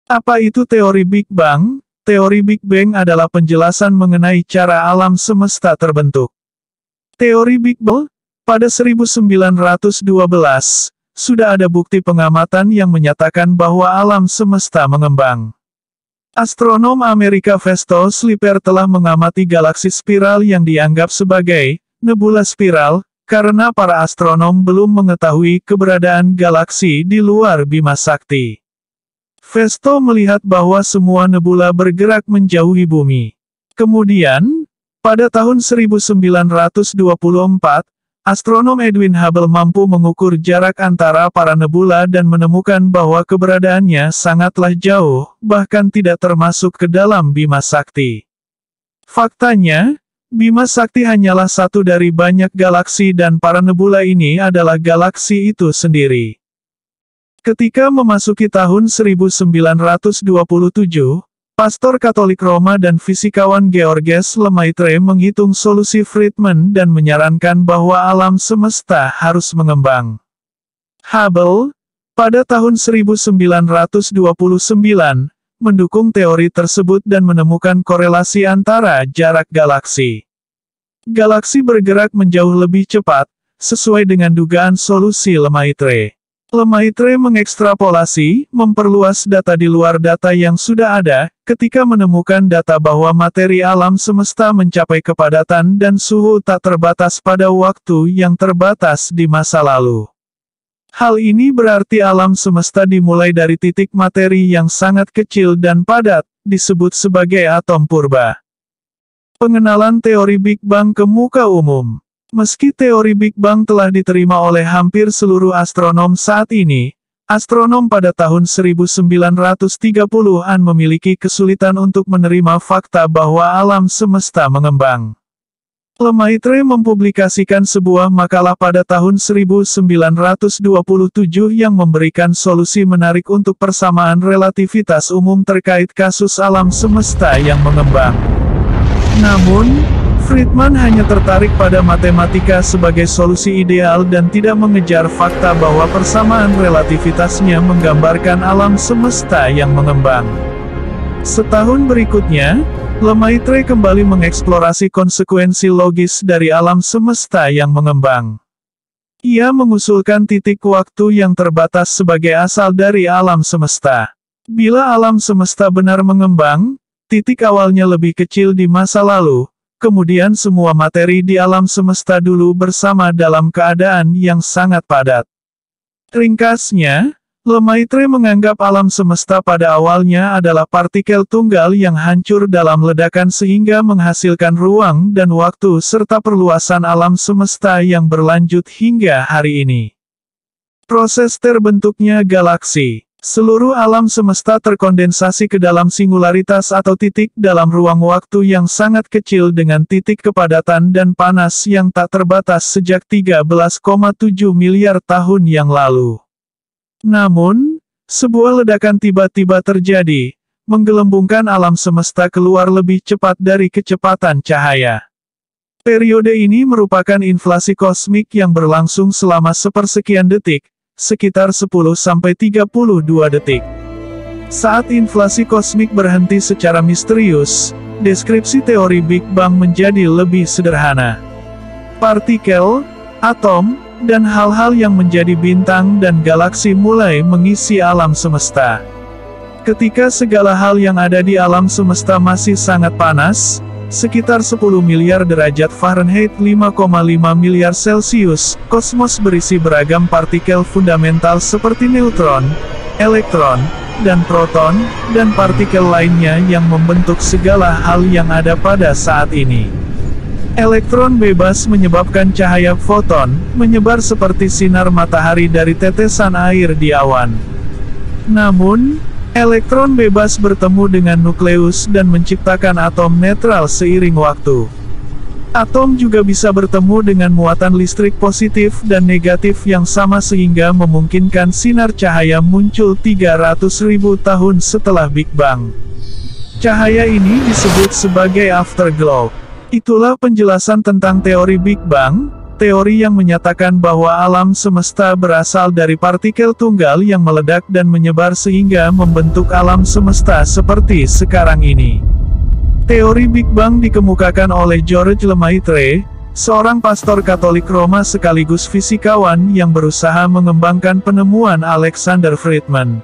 Apa itu teori Big Bang? Teori Big Bang adalah penjelasan mengenai cara alam semesta terbentuk. Teori Big Bang, pada 1912, sudah ada bukti pengamatan yang menyatakan bahwa alam semesta mengembang. Astronom Amerika Festo Slipper telah mengamati galaksi spiral yang dianggap sebagai nebula spiral, karena para astronom belum mengetahui keberadaan galaksi di luar Bima Sakti. Festo melihat bahwa semua nebula bergerak menjauhi bumi. Kemudian, pada tahun 1924, astronom Edwin Hubble mampu mengukur jarak antara para nebula dan menemukan bahwa keberadaannya sangatlah jauh, bahkan tidak termasuk ke dalam Bima Sakti. Faktanya, Bima Sakti hanyalah satu dari banyak galaksi dan para nebula ini adalah galaksi itu sendiri. Ketika memasuki tahun 1927, pastor Katolik Roma dan fisikawan Georges Lemaitre menghitung solusi Friedman dan menyarankan bahwa alam semesta harus mengembang. Hubble, pada tahun 1929, mendukung teori tersebut dan menemukan korelasi antara jarak galaksi. Galaksi bergerak menjauh lebih cepat, sesuai dengan dugaan solusi Lemaitre. Lemaitre mengekstrapolasi, memperluas data di luar data yang sudah ada, ketika menemukan data bahwa materi alam semesta mencapai kepadatan dan suhu tak terbatas pada waktu yang terbatas di masa lalu. Hal ini berarti alam semesta dimulai dari titik materi yang sangat kecil dan padat, disebut sebagai atom purba. Pengenalan teori Big Bang ke muka umum. Meski teori Big Bang telah diterima oleh hampir seluruh astronom saat ini, astronom pada tahun 1930-an memiliki kesulitan untuk menerima fakta bahwa alam semesta mengembang. Lemaitre mempublikasikan sebuah makalah pada tahun 1927 yang memberikan solusi menarik untuk persamaan relativitas umum terkait kasus alam semesta yang mengembang. Namun, Friedman hanya tertarik pada matematika sebagai solusi ideal dan tidak mengejar fakta bahwa persamaan relativitasnya menggambarkan alam semesta yang mengembang. Setahun berikutnya, Lemaitre kembali mengeksplorasi konsekuensi logis dari alam semesta yang mengembang. Ia mengusulkan titik waktu yang terbatas sebagai asal dari alam semesta. Bila alam semesta benar mengembang, titik awalnya lebih kecil di masa lalu, kemudian semua materi di alam semesta dulu bersama dalam keadaan yang sangat padat. Ringkasnya, Lemaitre menganggap alam semesta pada awalnya adalah partikel tunggal yang hancur dalam ledakan sehingga menghasilkan ruang dan waktu serta perluasan alam semesta yang berlanjut hingga hari ini. Proses terbentuknya galaksi. Seluruh alam semesta terkondensasi ke dalam singularitas atau titik dalam ruang waktu yang sangat kecil dengan titik kepadatan dan panas yang tak terbatas sejak 13,7 miliar tahun yang lalu. Namun, sebuah ledakan tiba-tiba terjadi, menggelembungkan alam semesta keluar lebih cepat dari kecepatan cahaya. Periode ini merupakan inflasi kosmik yang berlangsung selama sepersekian detik, sekitar 10-32 detik. Saat inflasi kosmik berhenti secara misterius, deskripsi teori Big Bang menjadi lebih sederhana. Partikel, atom, dan hal-hal yang menjadi bintang dan galaksi mulai mengisi alam semesta. Ketika segala hal yang ada di alam semesta masih sangat panas, sekitar 10 miliar derajat Fahrenheit 5,5 miliar Celcius, kosmos berisi beragam partikel fundamental seperti neutron, elektron, dan proton, dan partikel lainnya yang membentuk segala hal yang ada pada saat ini. Elektron bebas menyebabkan cahaya foton, menyebar seperti sinar matahari dari tetesan air di awan. Namun, elektron bebas bertemu dengan nukleus dan menciptakan atom netral seiring waktu. Atom juga bisa bertemu dengan muatan listrik positif dan negatif yang sama sehingga memungkinkan sinar cahaya muncul 300.000 tahun setelah Big Bang. Cahaya ini disebut sebagai afterglow. Itulah penjelasan tentang teori Big Bang. teori yang menyatakan bahwa alam semesta berasal dari partikel tunggal yang meledak dan menyebar sehingga membentuk alam semesta seperti sekarang ini. Teori Big Bang dikemukakan oleh George Lemaitre, seorang pastor Katolik Roma sekaligus fisikawan yang berusaha mengembangkan penemuan Alexander Friedman.